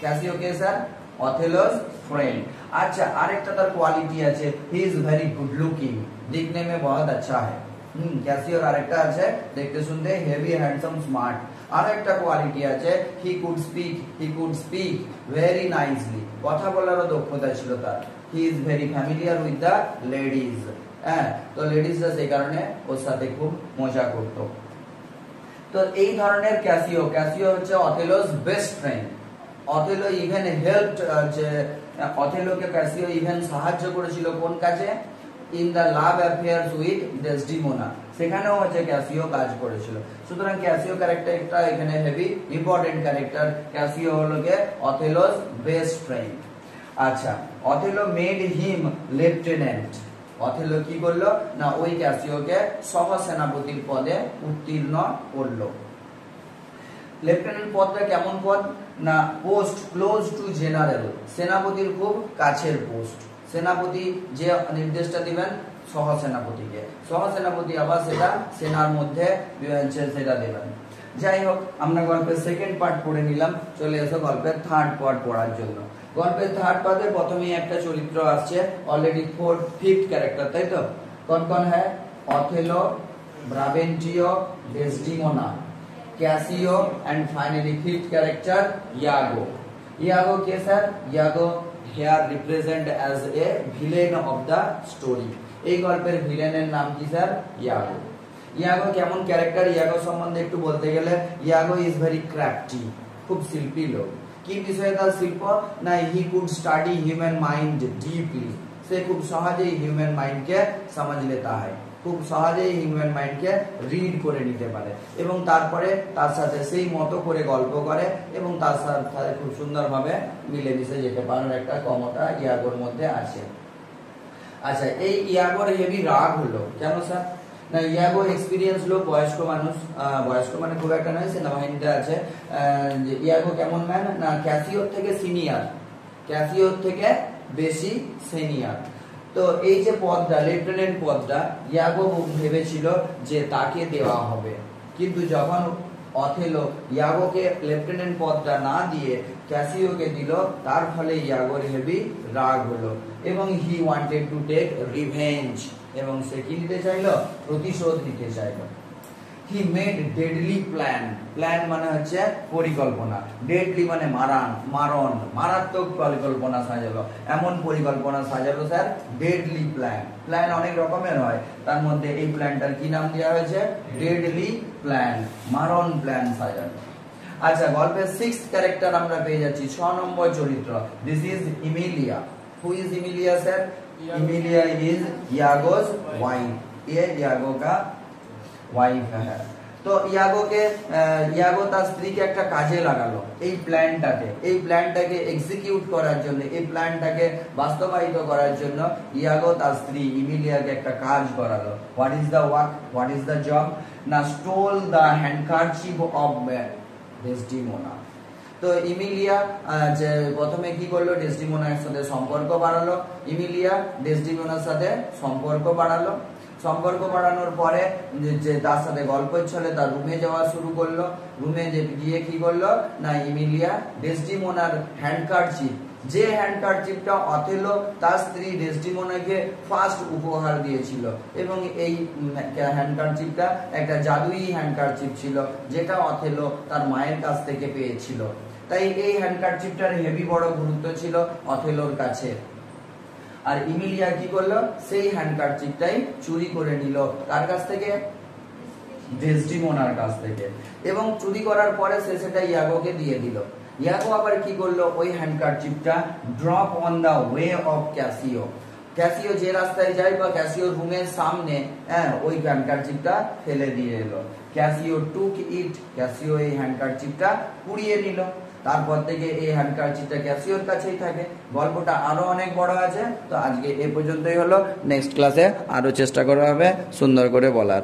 Casio কে sir? অথেলোস friend. अच्छा আরেকটা তার কোয়ালিটি আছে, he is very good looking, दिखने में बहुत अच्छा है। ক্যাসিওর আরেকটা আছে দেখতে শুনতে হেভি হ্যান্ডসাম স্মার্ট। আর একটা কোয়ালিটি আছে he could speak very nicely, কথা বলারও দক্ষতা ছিল তার। He is very familiar with the ladies, হ্যাঁ, তো লেডিজরা সেই কারণে ওর সাথে খুব মজা করত। তো এই ধরনের ক্যাসিও হচ্ছে Othello's best friend. Othello even helped, যে অথেলোকে ক্যাসিও ইভেন সাহায্য করেছিল কোন কাজে? In the love affairs with Desdemona, সেখানেও হচ্ছে ক্যাসিও কাজ করেছিল। সুতরাং ক্যাসিও ক্যারেক্টারটা এখানে হেভি ইম্পর্টেন্ট ক্যারেক্টার। ক্যাসিও হলো গে অথেলোস বেস্ট ফ্রেন্ড। আচ্ছা, Othello made him lieutenant. Othello কি করলো না ওই ক্যাসিওকে সহসেনাপতির পদে উত্তীর্ণ করলো। লেফটেন্যান্ট পদটা কেমন পদ না পোস্ট ক্লোজ টু জেনারেল, সেনাপতির খুব কাছের পোস্ট। সেনাপতি যে নির্দেশটা দিবেন সহসেনাপতিকে, সহসেনাপতি আবার সেটা সেনার মধ্যে সেটা দেবেন। যাই হোক, আমরা গল্পের সেকেন্ড পার্ট পড়ে নিলাম, চলে এসো গল্পের থার্ড পার্ট পড়ার জন্য। গল্পের থার্ড পার্টে প্রথমেই একটা চরিত্র আসছে, অলরেডি ফিফথ ক্যারেক্টার, তাই তো? কোন কোন হ্যাঁ? Othello, Brabantio, Desdemona, Cassio and finally fifth character Iago. Iago কে sir? Iago here represent as a villain of the story। এই গল্পের ভিলেনের নাম কি স্যার? ইয়াগো। ইয়াগো কেমন ক্যারেক্টার? ইয়াগো সম্বন্ধে একটু বলতে গেলে ইয়াগো ইজ ভেরি ক্রাফটি, খুব শিল্পী লোক। কি বিষয়ে তার শিল্প না he could study human mind deeply, সে খুব সহজেই হিউম্যান মাইন্ডকে समझ लेता है, খুব সহজেই হিউম্যান মাইন্ডকে রিড করে নিতে পারে এবং তারপরে তার সাথে সেই মতো করে গল্প করে এবং তার সাথে খুব সুন্দরভাবে মিলেমিশে যেতে পারার একটা ক্ষমতা ইয়াগোর মধ্যে আছে। আচ্ছা, এই ইয়াগোর হেভি রাগ হলো কেন স্যার? না ইয়াগো এক্সপিরিয়েন্স লোক, বয়স্ক মানুষ, বয়স্ক মানে খুব একটা নয়, সেনাবাহিনীতে আছে। ইয়াগো কেমন ম্যান না ক্যাসিওর থেকে সিনিয়র, ক্যাসিওর থেকে বেশি সিনিয়র। তো এই যে পদটা লেফটেন্যান্ট পদটা ইয়াগো ভেবেছিল যে তাকে দেওয়া হবে, কিন্তু যখন অথেলো ইয়াগোকে লেফটেন্যান্ট পদটা না দিয়ে ক্যাসিওকে দিল, তার ফলে ইয়াগোর হেভি রাগ হলো এবং he wanted to take revenge, এবং সে কি নিতে চাইলো? প্রতিশোধ নিতে চাইলো। He made deadly plan, plan মানে হচ্ছে পরিকল্পনা, ডেডলি মানে মারণ, মারাত্মক পরিকল্পনা সাজালো। এমন পরিকল্পনা সাজালো স্যার ডেডলি প্ল্যান। প্ল্যান অনেক রকমের হয়, তার মধ্যে এই প্ল্যানটার কি নাম দেওয়া হয়েছে? ডেডলি প্ল্যান, মারণ প্ল্যান সাজালো। আচ্ছা, গল্পের সিক্সথ ক্যারেক্টার আমরা পেয়ে যাচ্ছি, 6 নম্বর চরিত্র। This is Emilia. Who is Emilia sir? Emilia is Iago's wife, ये ইয়াগো का ওয়াইফ है। তো ইয়াগো তার স্ত্রীকে একটা কাজে লাগালো এই প্ল্যানটাকে এক্সিকিউট করার জন্য, এই প্ল্যানটাকে বাস্তবায়িত করার জন্য ইয়াগো তার স্ত্রী ইমিলিয়াকে একটা কাজ করালো। What is the work? What is the job? না stole the handkerchief of Desdemona. তো ইমিলিয়া যে প্রথমে কি করলো? ডেসডিমোনার সাথে সম্পর্ক বাড়ালো। ইমিলিয়া ডেসডিমোনার সাথে সম্পর্ক বাড়ানোর পরে যে তার সাথে গল্পের ছলে তার রুমে যাওয়া শুরু করলো। রুমে গিয়ে কি করলো না ইমিলিয়া ডেসডিমোনার হ্যান্ডকারচিফ, যে হ্যান্ডকারচিফটা অথেলো তার স্ত্রী ডেসডিমোনাকে ফার্স্ট উপহার দিয়েছিল, এবং এই হ্যান্ডকারচিফটা একটা জাদুই হ্যান্ডকারচিফ ছিল যেটা অথেলো তার মায়ের কাছ থেকে পেয়েছিল। তাই এই হ্যান্ডকারচিফটার হেভি বড় গুরুত্ব ছিল অথেলোর কাছে। আর ইমিলিয়া কি করলো? সেই হ্যান্ডকারচিফটাই চুরি করে নিল কার কাছ থেকে? ডেসডিমোনার কাছ থেকে, এবং চুরি করার পরে সে সেটা ইয়াগোকে দিয়ে দিল। ইয়াগো আবার কি করলো? ওই হ্যান্ডকারচিফটা drop on the way of Cassio, Cassio যে রাস্তায় যায় বা ক্যাসিও রুমের সামনে ওই হ্যান্ডকারচিফটা ফেলে দিয়ে এলো। ক্যাসিও টুক ইট, ক্যাসিও এই হ্যান্ডকারচিফটা কুড়িয়ে নিল। তারপর থেকে এই হ্যান্ডকারচিফটা ক্যাসিওর কাছেই থাকে। গল্পটা আরো অনেক বড় আছে, তো আজকে এ পর্যন্তই হলো। নেক্সট ক্লাসে আরো চেষ্টা করা হবে সুন্দর করে বলার।